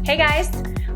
Hey guys,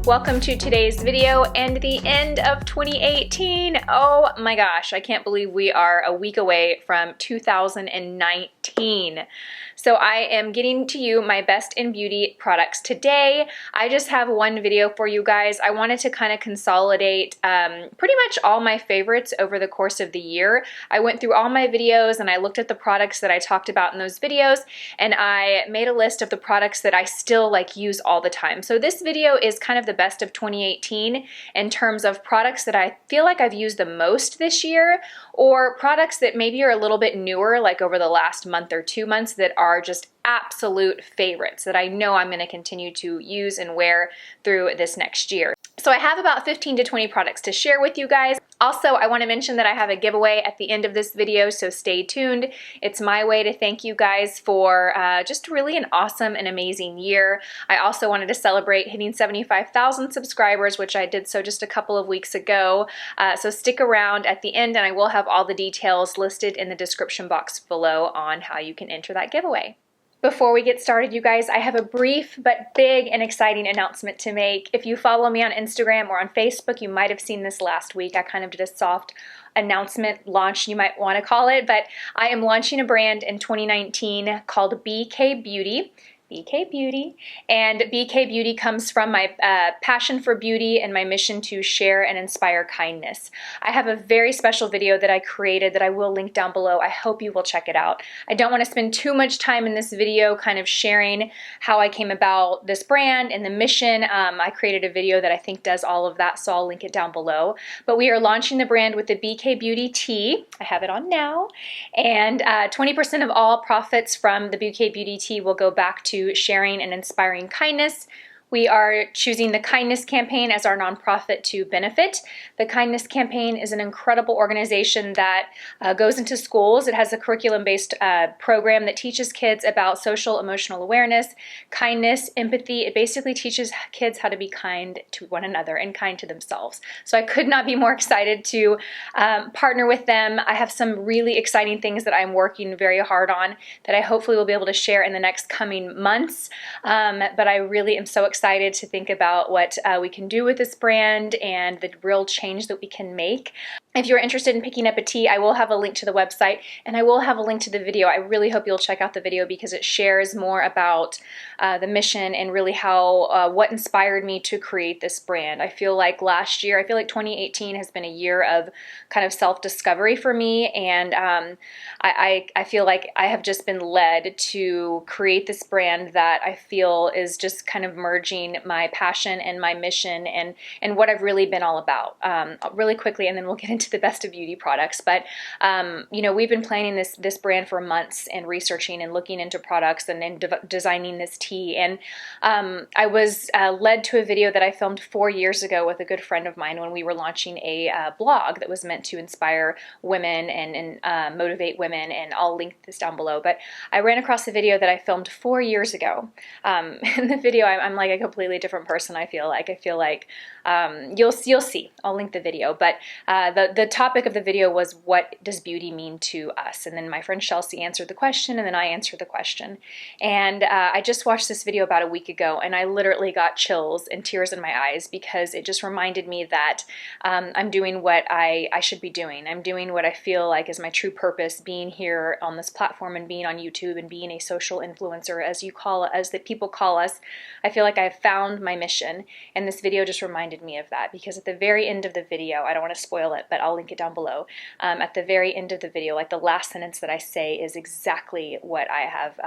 welcome to today's video and the end of 2018. Oh my gosh, I can't believe we are a week away from 2019. So I am getting to you my best in beauty products today. I just have one video for you guys. I wanted to kind of consolidate pretty much all my favorites over the course of the year. I went through all my videos and I looked at the products that I talked about in those videos, and I made a list of the products that I still use all the time. So this video is kind of the best of 2018 in terms of products that I feel like I've used the most this year, or products that maybe are a little bit newer, like over the last month or 2 months, that are just absolute favorites that I know I'm going to continue to use and wear through this next year. So I have about 15 to 20 products to share with you guys. Also, I want to mention that I have a giveaway at the end of this video, so stay tuned. It's my way to thank you guys for just really an awesome and amazing year. I also wanted to celebrate hitting 75,000 subscribers, which I did so just a couple of weeks ago. So stick around at the end and I will have all the details listed in the description box below on how you can enter that giveaway. Before we get started, you guys, I have a brief but big and exciting announcement to make. If you follow me on Instagram or on Facebook, you might have seen this last week. I kind of did a soft announcement launch, you might want to call it, but I am launching a brand in 2019 called BK Beauty. BK Beauty. And BK Beauty comes from my passion for beauty and my mission to share and inspire kindness. I have a very special video that I created that I will link down below. I hope you will check it out. I don't want to spend too much time in this video kind of sharing how I came about this brand and the mission. I created a video that I think does all of that, so I'll link it down below. But we are launching the brand with the BK Beauty tee. I have it on now. And 20% of all profits from the BK Beauty tee will go back to sharing and inspiring kindness. We are choosing the Kindness Campaign as our nonprofit to benefit. The Kindness Campaign is an incredible organization that goes into schools. It has a curriculum-based program that teaches kids about social emotional awareness, kindness, empathy. It basically teaches kids how to be kind to one another and kind to themselves. So I could not be more excited to partner with them. I have some really exciting things that I'm working very hard on that I hopefully will be able to share in the next coming months. But I really am so excited to think about what we can do with this brand and the real change that we can make. If you're interested in picking up a tee, I will have a link to the website and I will have a link to the video. I really hope you'll check out the video because it shares more about the mission and really how what inspired me to create this brand. I feel like 2018 has been a year of kind of self-discovery for me, and I feel like I have just been led to create this brand that I feel is just kind of merging my passion and my mission and what I've really been all about. Really quickly, and then we'll get into the best of beauty products. But you know, we've been planning this brand for months and researching and looking into products and then designing this tea. And I was led to a video that I filmed 4 years ago with a good friend of mine when we were launching a blog that was meant to inspire women and motivate women, and I'll link this down below. But I ran across a video that I filmed 4 years ago. In the video, I'm like a completely different person. I feel like you'll see. I'll link the video. But the topic of the video was, what does beauty mean to us? And then my friend Chelsea answered the question, and then I answered the question. And I just watched this video about a week ago, and I literally got chills and tears in my eyes because it just reminded me that I'm doing what I should be doing. I'm doing what I feel like is my true purpose, being here on this platform and being on YouTube and being a social influencer, as the people call us. I feel like I've found my mission, and this video just reminded me of that, because at the very end of the video, I don't want to spoil it, but I'll link it down below. At the very end of the video, like the last sentence that I say is exactly what I have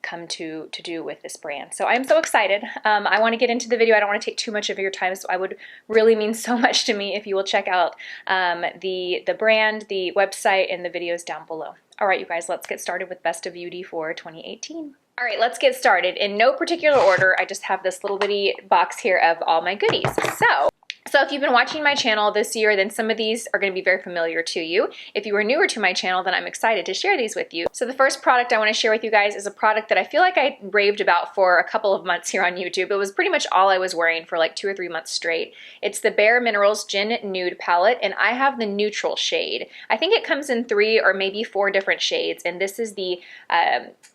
come to do with this brand. So I'm so excited. I want to get into the video. I don't want to take too much of your time, so I would really mean so much to me if you will check out the brand, the website, and the videos down below. All right, you guys, let's get started with Best of Beauty for 2018. All right, let's get started. In no particular order, I just have this little bitty box here of all my goodies. So So if you've been watching my channel this year, then some of these are going to be very familiar to you. If you are newer to my channel, then I'm excited to share these with you. So the first product I want to share with you guys is a product that I feel like I raved about for a couple of months here on YouTube. It was pretty much all I was wearing for like 2 or 3 months straight. It's the Bare Minerals Gin Nude Palette, and I have the neutral shade. I think it comes in 3 or maybe 4 different shades, and this is the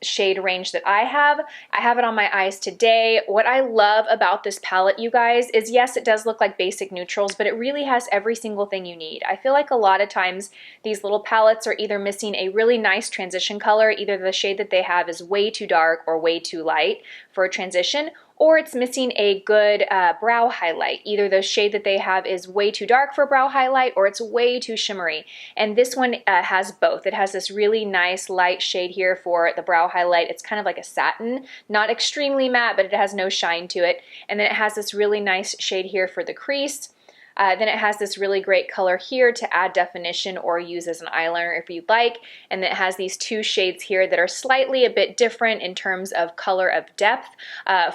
shade range that I have. I have it on my eyes today. What I love about this palette, you guys, is yes, it does look like basic neutrals, but it really has every single thing you need. I feel like a lot of times these little palettes are either missing a really nice transition color, either the shade that they have is way too dark or way too light for a transition, or it's missing a good brow highlight. Either the shade that they have is way too dark for brow highlight or it's way too shimmery. And this one has both. It has this really nice light shade here for the brow highlight. It's kind of like a satin, not extremely matte, but it has no shine to it. And then it has this really nice shade here for the crease. Then it has this really great color here to add definition or use as an eyeliner if you'd like. And then it has these 2 shades here that are slightly a bit different in terms of color of depth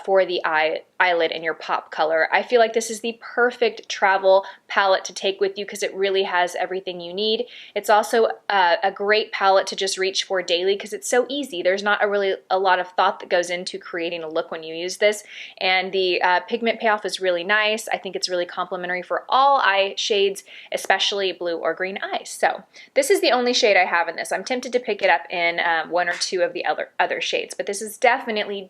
for the eyelid and your pop color. I feel like this is the perfect travel palette to take with you because it really has everything you need. It's also a great palette to just reach for daily because it's so easy. There's not a lot of thought that goes into creating a look when you use this. And the pigment payoff is really nice. I think it's really complimentary for all eye shades, especially blue or green eyes. So this is the only shade I have in this. I'm tempted to pick it up in 1 or 2 of the other shades, but this is definitely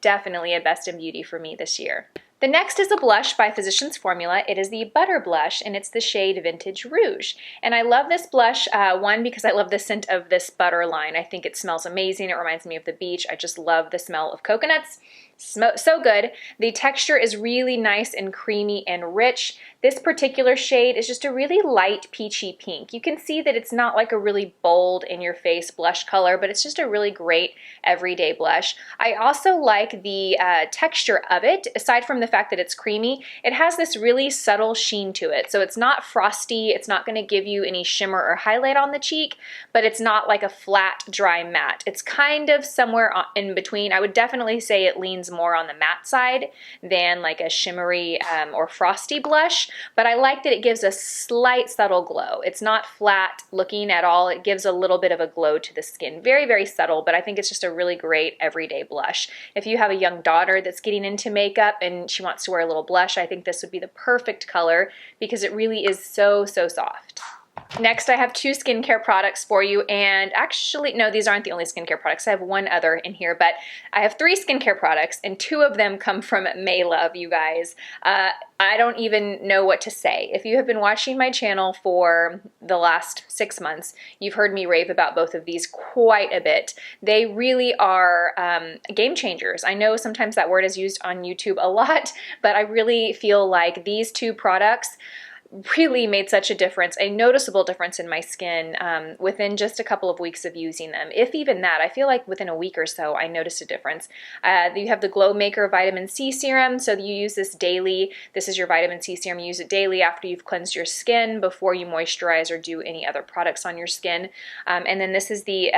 a best in beauty for me this year. The next is a blush by Physicians Formula. It is the Butter Blush, and it's the shade Vintage Rouge. And I love this blush, one, because I love the scent of this butter line. I think it smells amazing. It reminds me of the beach. I just love the smell of coconuts. So good. The texture is really nice and creamy and rich. This particular shade is just a really light peachy pink. You can see that it's not like a really bold in your face blush color, but it's just a really great everyday blush. I also like the texture of it. Aside from the fact that it's creamy, it has this really subtle sheen to it. So it's not frosty. It's not going to give you any shimmer or highlight on the cheek, but it's not like a flat, dry matte. It's kind of somewhere in between. I would definitely say it leans more on the matte side than like a shimmery or frosty blush, but I like that it gives a slight subtle glow. It's not flat looking at all. It gives a little bit of a glow to the skin. Very, very subtle, but I think it's just a really great everyday blush. If you have a young daughter that's getting into makeup and she wants to wear a little blush, I think this would be the perfect color because it really is so soft. Next, I have 2 skincare products for you, and actually, no, these aren't the only skincare products. I have 1 other in here, but I have 3 skincare products, and 2 of them come from Maylove, you guys. I don't even know what to say. If you have been watching my channel for the last 6 months, you've heard me rave about both of these quite a bit. They really are game changers. I know sometimes that word is used on YouTube a lot, but I really feel like these 2 products really made such a difference, a noticeable difference in my skin within just a couple of weeks of using them. If even that, I feel like within a week or so I noticed a difference. You have the Glow Maker Vitamin C Serum, so you use this daily. This is your vitamin C serum. You use it daily after you've cleansed your skin before you moisturize or do any other products on your skin. And then this is the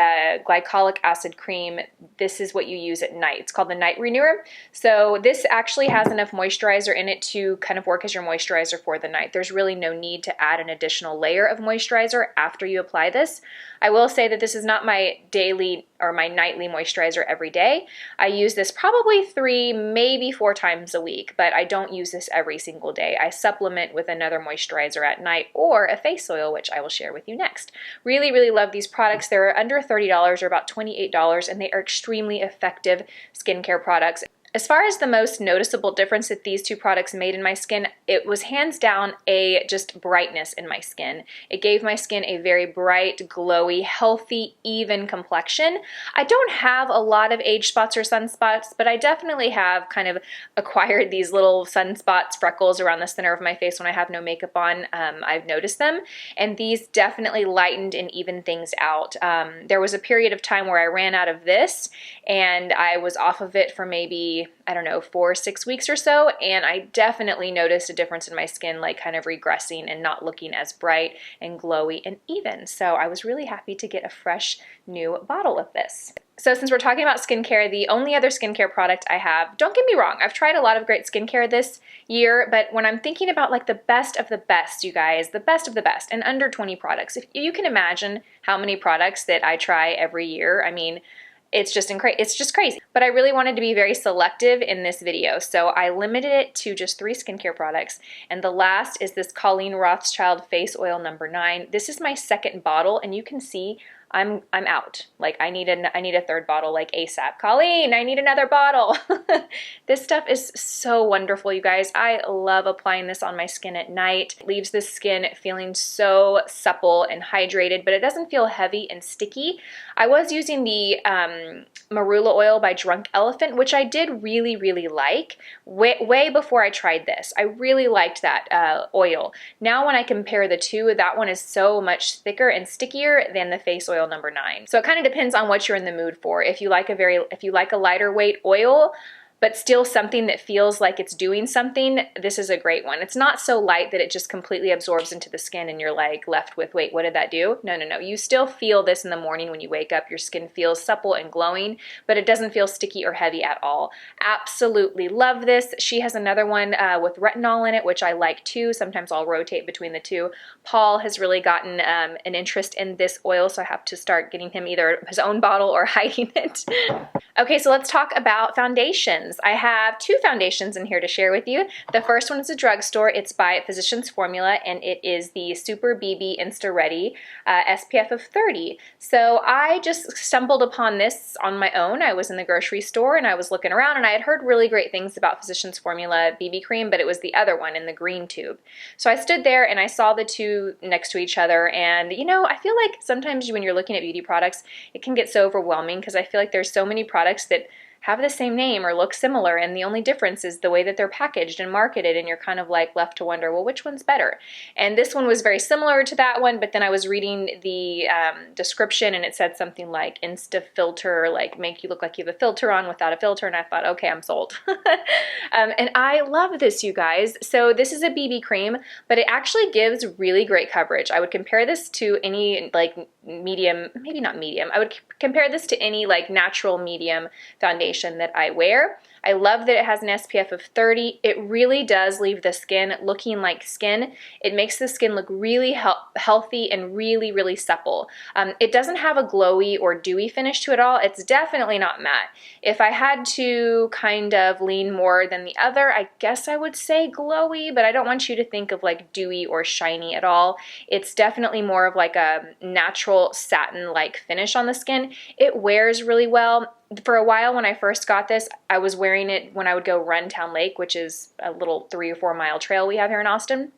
Glycolic Acid Cream. This is what you use at night. It's called the Night Renewer. So this actually has enough moisturizer in it to kind of work as your moisturizer for the night. There's really no need to add an additional layer of moisturizer after you apply this. I will say that this is not my daily or my nightly moisturizer every day. I use this probably 3, maybe 4 times a week, but I don't use this every single day. I supplement with another moisturizer at night or a face oil, which I will share with you next. Really love these products. They're under $30 or about $28, and they are extremely effective skincare products. As far as the most noticeable difference that these 2 products made in my skin, it was hands down a just brightness in my skin. It gave my skin a very bright, glowy, healthy, even complexion. I don't have a lot of age spots or sunspots, but I definitely have kind of acquired these little sunspots, freckles around the center of my face when I have no makeup on. I've noticed them, and these definitely lightened and evened things out. There was a period of time where I ran out of this, and I was off of it for maybe every, I don't know, 4 or 6 weeks or so, and I definitely noticed a difference in my skin, like kind of regressing and not looking as bright and glowy and even. So I was really happy to get a fresh new bottle of this. So since we're talking about skincare, the only other skincare product I have, don't get me wrong, I've tried a lot of great skincare this year, but when I'm thinking about like the best of the best, you guys, the best of the best, and under 20 products, if you can imagine how many products that I try every year, I mean, it's just crazy. But I really wanted to be very selective in this video, so I limited it to just 3 skincare products. And the last is this COLLEEN Rothschild Face Oil number 9. This is my second bottle, and you can see I'm out. Like I need a third bottle like ASAP. COLLEEN, I need another bottle. This stuff is so wonderful, you guys. I love applying this on my skin at night. It leaves the skin feeling so supple and hydrated, but it doesn't feel heavy and sticky. I was using the marula oil by Drunk Elephant, which I did really, really like way before I tried this. I really liked that oil. Now when I compare the two, that one is so much thicker and stickier than the face oil number 9. So it kind of depends on what you're in the mood for. If you like a lighter weight oil, but still something that feels like it's doing something, this is a great one. It's not so light that it just completely absorbs into the skin and you're like left with, wait, what did that do? No, no, no. You still feel this in the morning when you wake up. Your skin feels supple and glowing, but it doesn't feel sticky or heavy at all. Absolutely love this. She has another one with retinol in it, which I like too. Sometimes I'll rotate between the two. Paul has really gotten an interest in this oil, so I have to start getting him either his own bottle or hiding it. Okay, so let's talk about foundations. I have 2 foundations in here to share with you. The first one is a Drugstore. It's by Physicians Formula, and it is the Super BB Insta Ready SPF of 30. So I just stumbled upon this on my own. I was in the grocery store and I was looking around, and I had heard really great things about Physicians Formula BB cream, but it was the other one in the green tube. So I stood there and I saw the two next to each other, and you know, I feel like sometimes when you're looking at beauty products, it can get so overwhelming because I feel like there's so many products that have the same name or look similar, and the only difference is the way that they're packaged and marketed, and you're kind of like left to wonder, well, which one's better? And this one was very similar to that one, but then I was reading the description and it said something like Insta Filter, like make you look like you have a filter on without a filter, and I thought, okay, I'm sold. And I love this, you guys. So this is a BB cream, but it actually gives really great coverage. I would compare this to any like medium, maybe not medium, I would compare this to any like natural medium foundation that I wear. I love that it has an SPF of 30. It really does leave the skin looking like skin. It makes the skin look really healthy and really, really supple. It doesn't have a glowy or dewy finish to it all. It's definitely not matte. If I had to kind of lean more than the other, I guess I would say glowy, but I don't want you to think of like dewy or shiny at all. It's definitely more of like a natural satin-like finish on the skin. It wears really well. For a while when I first got this, I was wearing it when I would go run Town Lake, which is a little 3 or 4 mile trail we have here in Austin.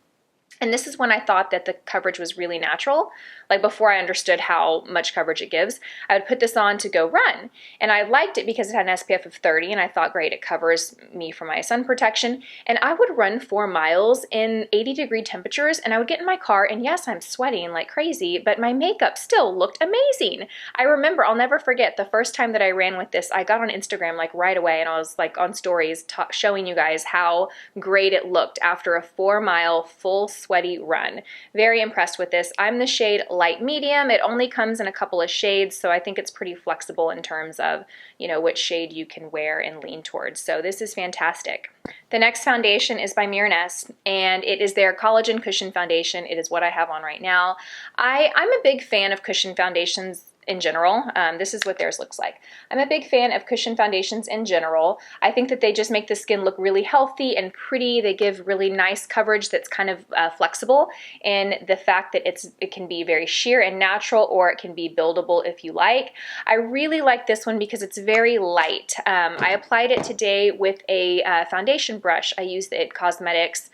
And this is when I thought that the coverage was really natural. Like before I understood how much coverage it gives, I would put this on to go run. And I liked it because it had an SPF of 30, and I thought, great, it covers me for my sun protection. And I would run 4 miles in 80-degree temperatures, and I would get in my car, and yes, I'm sweating like crazy, but my makeup still looked amazing. I remember, I'll never forget, the first time that I ran with this, I got on Instagram like right away, and I was like on stories showing you guys how great it looked after a 4-mile full sweaty run. Very impressed with this. I'm the shade light medium. It only comes in a couple of shades, so I think it's pretty flexible in terms of, you know, which shade you can wear and lean towards. So this is fantastic. The next foundation is by Mireness, and it is their Collagen Cushion Foundation. It is what I have on right now. I'm a big fan of cushion foundations in general. This is what theirs looks like. I'm a big fan of cushion foundations in general. I think that they just make the skin look really healthy and pretty. They give really nice coverage that's kind of flexible, and the fact that it can be very sheer and natural, or it can be buildable if you like. I really like this one because it's very light. I applied it today with a foundation brush. I used the IT Cosmetics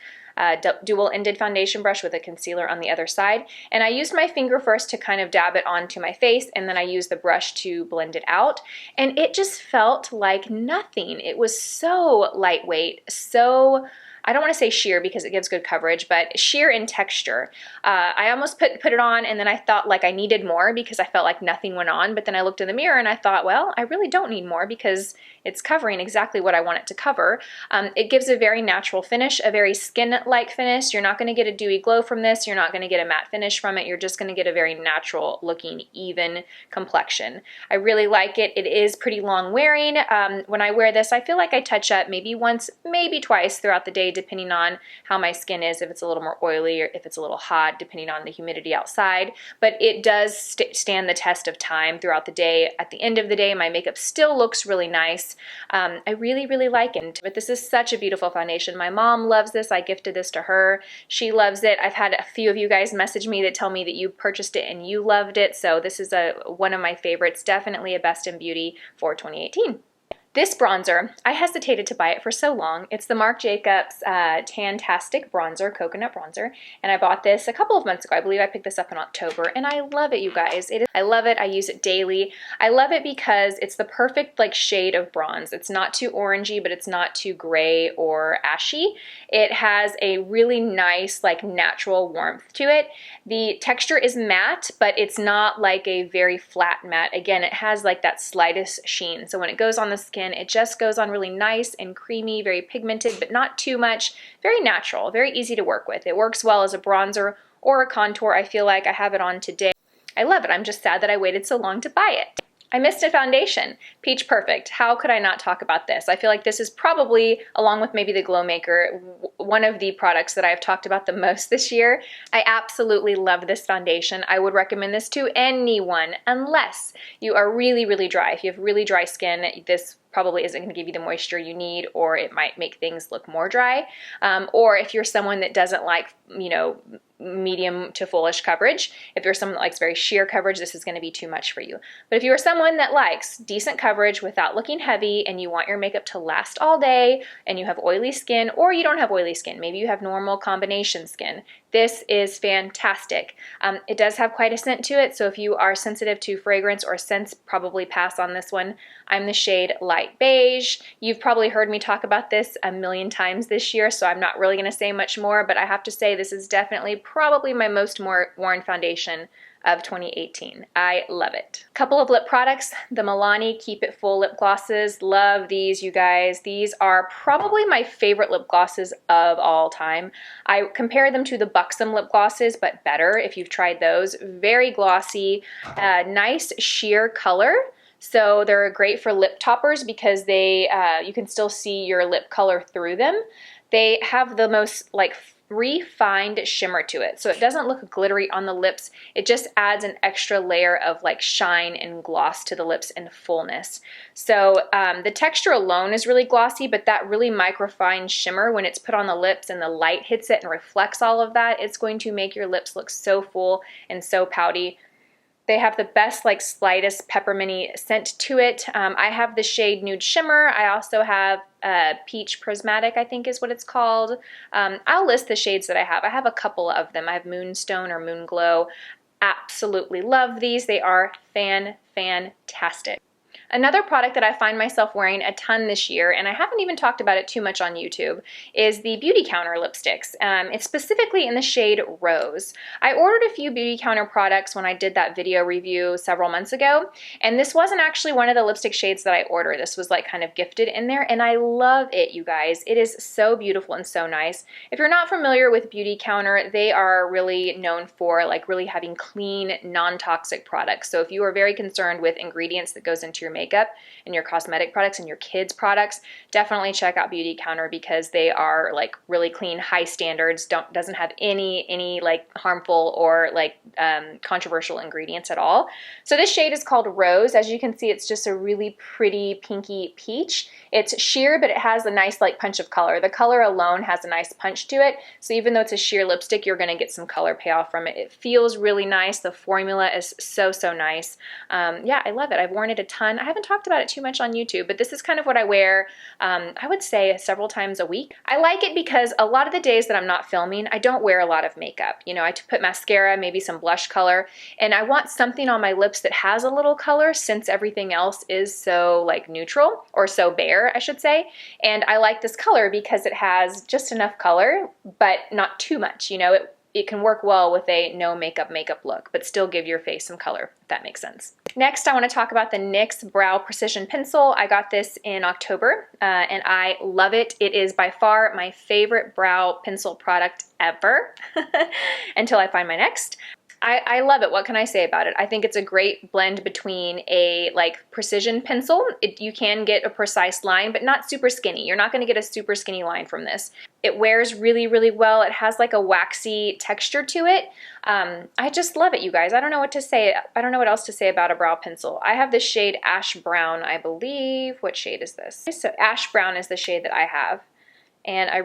dual-ended foundation brush with a concealer on the other side, and I used my finger first to kind of dab it onto my face, and then I used the brush to blend it out, and it just felt like nothing. It was so lightweight, so I don't want to say sheer because it gives good coverage, but sheer in texture. I almost put it on and then I thought like I needed more because I felt like nothing went on, but then I looked in the mirror and I thought, well, I really don't need more because it's covering exactly what I want it to cover. It gives a very natural finish, a very skin-like finish. You're not going to get a dewy glow from this. You're not going to get a matte finish from it. You're just going to get a very natural looking, even complexion. I really like it. It is pretty long wearing. When I wear this, I feel like I touch up maybe once, maybe twice throughout the day, depending on how my skin is, if it's a little more oily or if it's a little hot, depending on the humidity outside. But it does stand the test of time throughout the day. At the end of the day, my makeup still looks really nice. I really, really like it. But this is such a beautiful foundation. My mom loves this. I gifted this to her. She loves it. I've had a few of you guys message me that tell me that you purchased it and you loved it. So this is one of my favorites. Definitely a best in beauty for 2018. This bronzer, I hesitated to buy it for so long. It's the Marc Jacobs Tantastic Bronzer, Coconut Bronzer, and I bought this a couple of months ago. I believe I picked this up in October, and I love it, you guys. I love it. I use it daily. I love it because it's the perfect like shade of bronze. It's not too orangey, but it's not too gray or ashy. It has a really nice like natural warmth to it. The texture is matte, but it's not like a very flat matte. Again, it has like that slightest sheen. So when it goes on the skin, it just goes on really nice and creamy, very pigmented, but not too much, very natural, very easy to work with. It works well as a bronzer or a contour. I feel like I have it on today. I love it. I'm just sad that I waited so long to buy it. I missed a foundation, Peach Perfect. How could I not talk about this? I feel like this is probably, along with maybe the Glow Maker, one of the products that I've talked about the most this year. I absolutely love this foundation. I would recommend this to anyone unless you are really, really dry. If you have really dry skin, this probably isn't going to give you the moisture you need, or it might make things look more dry. Or if you're someone that doesn't like, you know, medium to fullish coverage, if you're someone that likes very sheer coverage, this is going to be too much for you. But if you are someone that likes decent coverage without looking heavy and you want your makeup to last all day and you have oily skin, or you don't have oily skin, maybe you have normal combination skin, this is fantastic. It does have quite a scent to it, so if you are sensitive to fragrance or scents, probably pass on this one. I'm the shade Light Beige. You've probably heard me talk about this a million times this year, so I'm not really going to say much more, but I have to say this is definitely probably my most worn foundation of 2018. I love it. Couple of lip products, the Milani Keep It Full lip glosses. Love these, you guys. These are probably my favorite lip glosses of all time. I compare them to the Buxom lip glosses, but better if you've tried those. Very glossy, nice sheer color. So they're great for lip toppers because they you can still see your lip color through them. They have the most like refined shimmer to it. So it doesn't look glittery on the lips. It just adds an extra layer of like shine and gloss to the lips and fullness. So the texture alone is really glossy, but that really microfine shimmer, when it's put on the lips and the light hits it and reflects all of that, it's going to make your lips look so full and so pouty. They have the best, like, slightest pepperminty scent to it. I have the shade Nude Shimmer. I also have Peach Prismatic, I think is what it's called. I'll list the shades that I have. I have a couple of them. I have Moonstone or Moon Glow. Absolutely love these. They are fantastic. Another product that I find myself wearing a ton this year, and I haven't even talked about it too much on YouTube, is the Beauty Counter lipsticks. It's specifically in the shade Rose. I ordered a few Beauty Counter products when I did that video review several months ago, and this wasn't actually one of the lipstick shades that I ordered. This was like kind of gifted in there, and I love it, you guys. It is so beautiful and so nice. If you're not familiar with Beauty Counter, they are really known for like really having clean, non-toxic products. So if you are very concerned with ingredients that goes into your makeup and your cosmetic products and your kids products, definitely check out Beauty Counter because they are like really clean, high standards, doesn't have any like harmful or like controversial ingredients at all. So this shade is called Rose. As you can see, it's just a really pretty pinky peach. It's sheer, but it has a nice like punch of color. The color alone has a nice punch to it. So even though it's a sheer lipstick, you're gonna get some color payoff from it. It feels really nice. The formula is so nice. Yeah, I love it. I've worn it a ton. I haven't talked about it too much on YouTube, but this is kind of what I wear, I would say several times a week. I like it because a lot of the days that I'm not filming, I don't wear a lot of makeup. You know, I put mascara, maybe some blush color, and I want something on my lips that has a little color since everything else is so like neutral, or so bare, I should say. And I like this color because it has just enough color, but not too much. You know, it can work well with a no makeup look, but still give your face some color, if that makes sense. Next, I want to talk about the NYX Brow Precision Pencil. I got this in October, and I love it. It is by far my favorite brow pencil product ever, until I find my next. I love it. What can I say about it? I think it's a great blend between a like precision pencil. You can get a precise line, but not super skinny. You're not going to get a super skinny line from this. It wears really, really well. It has like a waxy texture to it. I just love it, you guys. I don't know what to say. I don't know what else to say about a brow pencil. I have this shade Ash Brown, I believe. What shade is this? So Ash Brown is the shade that I have. And I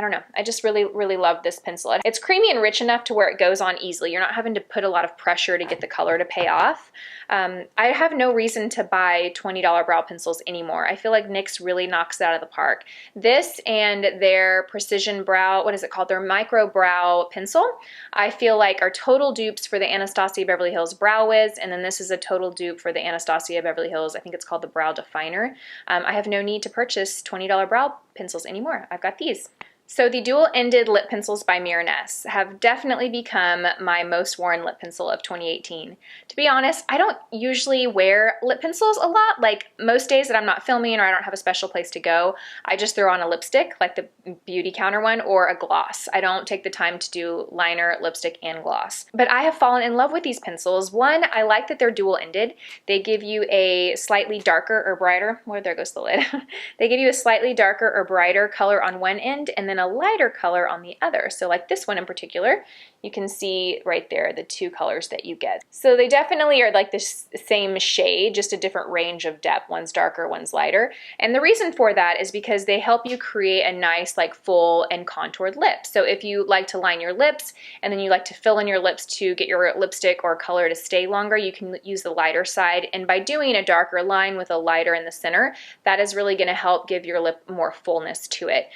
don't know, I just really, really love this pencil. It's creamy and rich enough to where it goes on easily. You're not having to put a lot of pressure to get the color to pay off. I have no reason to buy $20 brow pencils anymore. I feel like NYX really knocks it out of the park. This and their Precision Brow, what is it called? Their Micro Brow Pencil, I feel like are total dupes for the Anastasia Beverly Hills Brow Wiz, and then this is a total dupe for the Anastasia Beverly Hills, I think it's called the Brow Definer. I have no need to purchase $20 brow pencils anymore. I've got these. So the dual-ended lip pencils by Miraness have definitely become my most worn lip pencil of 2018. To be honest, I don't usually wear lip pencils a lot. Like most days that I'm not filming or I don't have a special place to go, I just throw on a lipstick, like the beauty counter one, or a gloss. I don't take the time to do liner, lipstick, and gloss. But I have fallen in love with these pencils. One, I like that they're dual-ended. They give you a slightly darker or brighter, well, there goes the lid. They give you a slightly darker or brighter color on one end, and then a lighter color on the other. So like this one in particular, you can see right there the two colors that you get. So they definitely are like the same shade, just a different range of depth. One's darker, one's lighter. And the reason for that is because they help you create a nice like full and contoured lip. So if you like to line your lips and then you like to fill in your lips to get your lipstick or color to stay longer, you can use the lighter side. And by doing a darker line with a lighter in the center, that is really going to help give your lip more fullness to it.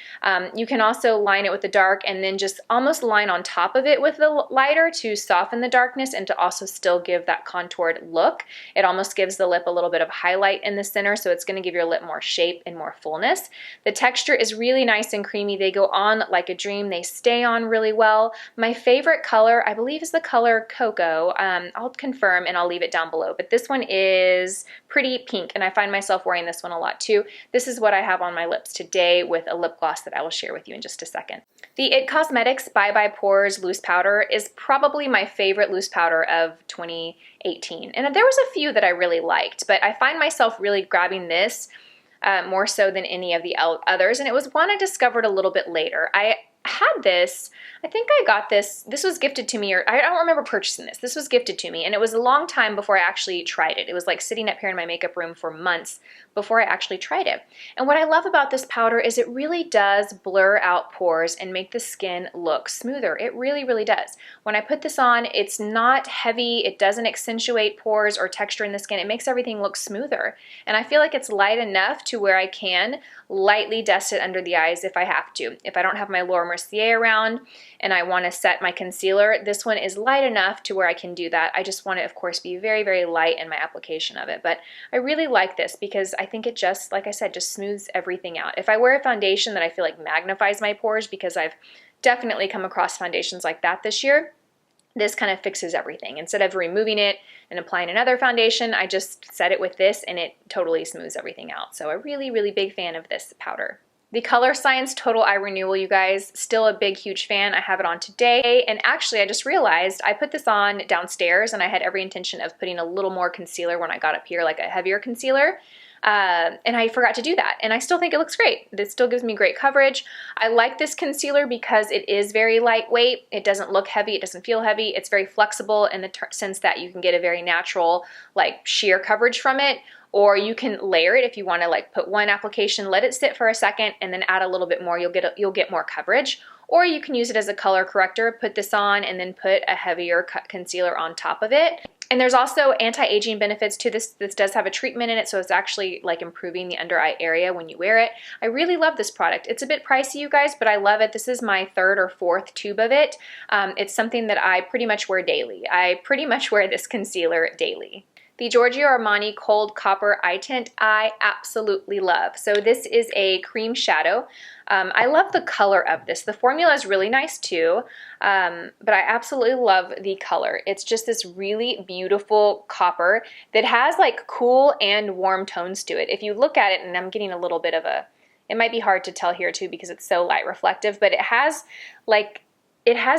You can also line it with the dark and then just almost line on top of it with the lighter to soften the darkness and to also still give that contoured look. It almost gives the lip a little bit of highlight in the center, so it's going to give your lip more shape and more fullness. The texture is really nice and creamy. They go on like a dream. They stay on really well. My favorite color, I believe, is the color Cocoa. I'll confirm and I'll leave it down below, but this one is pretty pink, and I find myself wearing this one a lot too. This is what I have on my lips today with a lip gloss that I will share with you in just a second. The IT Cosmetics Bye Bye Pores Loose Powder is probably my favorite loose powder of 2018. And there was a few that I really liked, but I find myself really grabbing this more so than any of the others. And it was one I discovered a little bit later. I had this, I think I got this was gifted to me, or I don't remember purchasing this. This was gifted to me, and it was a long time before I actually tried it. It was like sitting up here in my makeup room for months before I actually tried it. And what I love about this powder is it really does blur out pores and make the skin look smoother. It really, really does. When I put this on, it's not heavy, it doesn't accentuate pores or texture in the skin. It makes everything look smoother. And I feel like it's light enough to where I can lightly dust it under the eyes if I have to. If I don't have my Laura Mercier around and I want to set my concealer, this one is light enough to where I can do that. I just want to, of course, be very, very light in my application of it. But I really like this because I think it just, like I said, just smooths everything out. If I wear a foundation that I feel like magnifies my pores, because I've definitely come across foundations like that this year, this kind of fixes everything. Instead of removing it and applying another foundation, I just set it with this and it totally smooths everything out. So a really, really big fan of this powder. The Color Science Total Eye Renewal, you guys, still a big, huge fan. I have it on today, and actually I just realized I put this on downstairs and I had every intention of putting a little more concealer when I got up here, like a heavier concealer. And I forgot to do that, and I still think it looks great. It still gives me great coverage. I like this concealer because it is very lightweight. It doesn't look heavy. It doesn't feel heavy. It's very flexible in the sense that you can get a very natural, like, sheer coverage from it. Or you can layer it if you want to like put one application, let it sit for a second, and then add a little bit more. You'll get more coverage. Or you can use it as a color corrector, put this on and then put a heavier concealer on top of it. And there's also anti-aging benefits to this. This does have a treatment in it, so it's actually like improving the under eye area when you wear it. I really love this product. It's a bit pricey, you guys, but I love it. This is my 3rd or 4th tube of it. It's something that I pretty much wear daily. I pretty much wear this concealer daily. The Giorgio Armani Cold Copper Eye Tint I absolutely love. So this is a cream shadow. I love the color of this. The formula is really nice too, but I absolutely love the color. It's just this really beautiful copper that has like cool and warm tones to it. If you look at it, and I'm getting a little bit of a, it might be hard to tell here too because it's so light reflective, but it has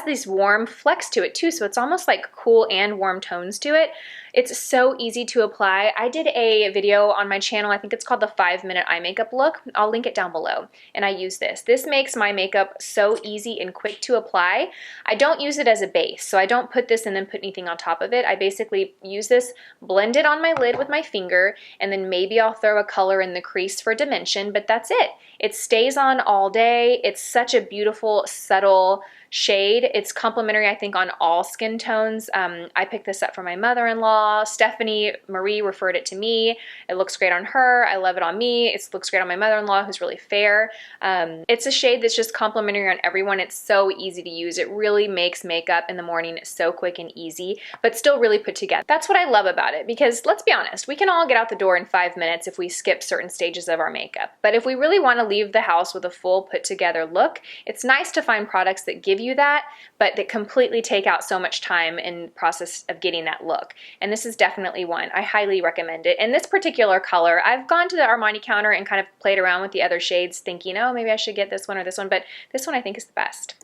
this warm flex to it too, so it's almost like cool and warm tones to it. It's so easy to apply. I did a video on my channel, I think it's called the 5-minute eye makeup look. I'll link it down below, and I use this. This makes my makeup so easy and quick to apply. I don't use it as a base, so I don't put this and then put anything on top of it. I basically use this, blend it on my lid with my finger, and then maybe I'll throw a color in the crease for dimension, but that's it. It stays on all day. It's such a beautiful, subtle shade. It's complementary, I think, on all skin tones. I picked this up for my mother-in-law. Stephanie Marie referred it to me. It looks great on her. I love it on me. It looks great on my mother-in-law, who's really fair. It's a shade that's just complementary on everyone. It's so easy to use. It really makes makeup in the morning so quick and easy, but still really put together. That's what I love about it, because let's be honest, we can all get out the door in 5 minutes if we skip certain stages of our makeup. But if we really want to leave the house with a full put together look, it's nice to find products that give you that, but that completely take out so much time in the process of getting that look. And this is definitely one. I highly recommend it. And this particular color, I've gone to the Armani counter and kind of played around with the other shades thinking, oh, maybe I should get this one or this one, but this one I think is the best.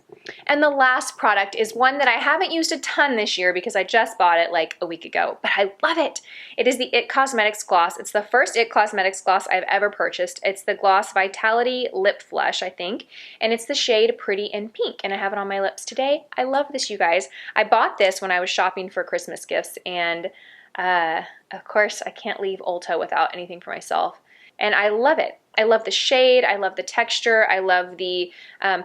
And the last product is one that I haven't used a ton this year because I just bought it like a week ago, but I love it. It is the IT Cosmetics gloss. It's the first IT Cosmetics gloss I've ever purchased. It's the Gloss Vitality Lip Flush, I think, and it's the shade Pretty in Pink, and I have it on my lips today. I love this, you guys. I bought this when I was shopping for Christmas gifts, and of course, I can't leave Ulta without anything for myself. And I love it. I love the shade, I love the texture, I love the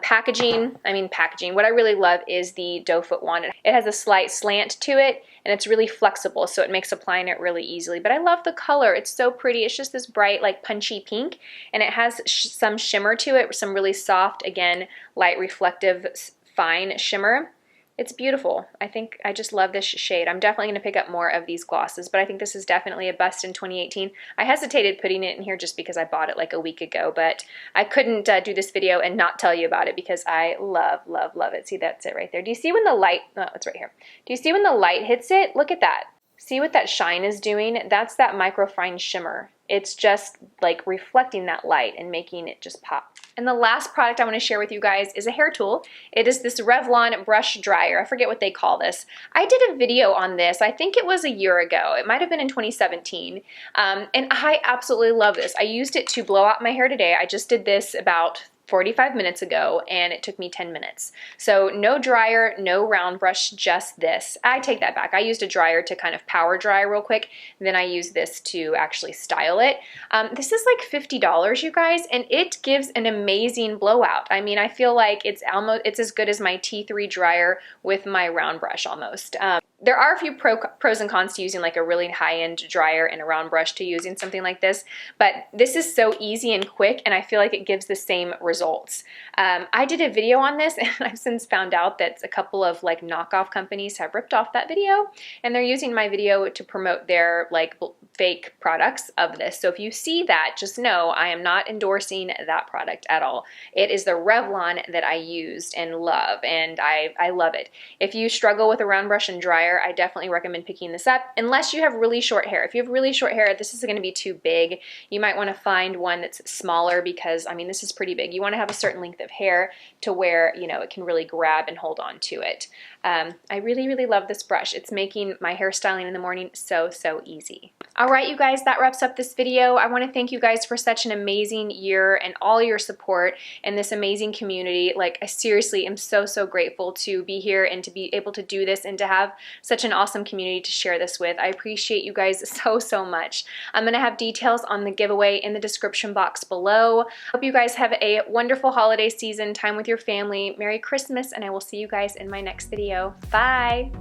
packaging. What I really love is the doe foot wand. It has a slight slant to it, and it's really flexible, so it makes applying it really easily. But I love the color. It's so pretty. It's just this bright, like punchy pink, and it has some shimmer to it, some really soft, again, light reflective, fine shimmer. It's beautiful. I think I just love this shade. I'm definitely going to pick up more of these glosses, but I think this is definitely a bust in 2018. I hesitated putting it in here just because I bought it like a week ago, but I couldn't do this video and not tell you about it because I love, love, love it. See, that's it right there. Do you see when the light, oh, it's right here. Do you see when the light hits it? Look at that. See what that shine is doing? That's that microfine shimmer. It's just like reflecting that light and making it just pop. And the last product I want to share with you guys is a hair tool. It is this Revlon brush dryer. I forget what they call this. I did a video on this. I think it was a year ago. It might have been in 2017. And I absolutely love this. I used it to blow out my hair today. I just did this about 45 minutes ago, and it took me 10 minutes. So no dryer, no round brush, just this. I take that back. I used a dryer to kind of power dry real quick, and then I used this to actually style it. This is like $50, you guys, and it gives an amazing blowout. I mean, I feel like it's as good as my T3 dryer with my round brush almost. There are a few pros and cons to using like a really high-end dryer and a round brush to using something like this, but this is so easy and quick, and I feel like it gives the same results. I did a video on this, and I've since found out that a couple of like knockoff companies have ripped off that video, and they're using my video to promote their like fake products of this. So if you see that, just know I am not endorsing that product at all. It is the Revlon that I used and love, and I love it. If you struggle with a round brush and dryer, I definitely recommend picking this up, unless you have really short hair. If you have really short hair, this is going to be too big. You might want to find one that's smaller because, I mean, this is pretty big. You want to have a certain length of hair to where, you know, it can really grab and hold on to it. I really, really love this brush. It's making my hairstyling in the morning so, so easy. All right, you guys, that wraps up this video. I want to thank you guys for such an amazing year and all your support and this amazing community. Like, I seriously am so, so grateful to be here and to be able to do this and to have such an awesome community to share this with. I appreciate you guys so, so much. I'm going to have details on the giveaway in the description box below. Hope you guys have a wonderful holiday season, time with your family. Merry Christmas, and I will see you guys in my next video. Bye!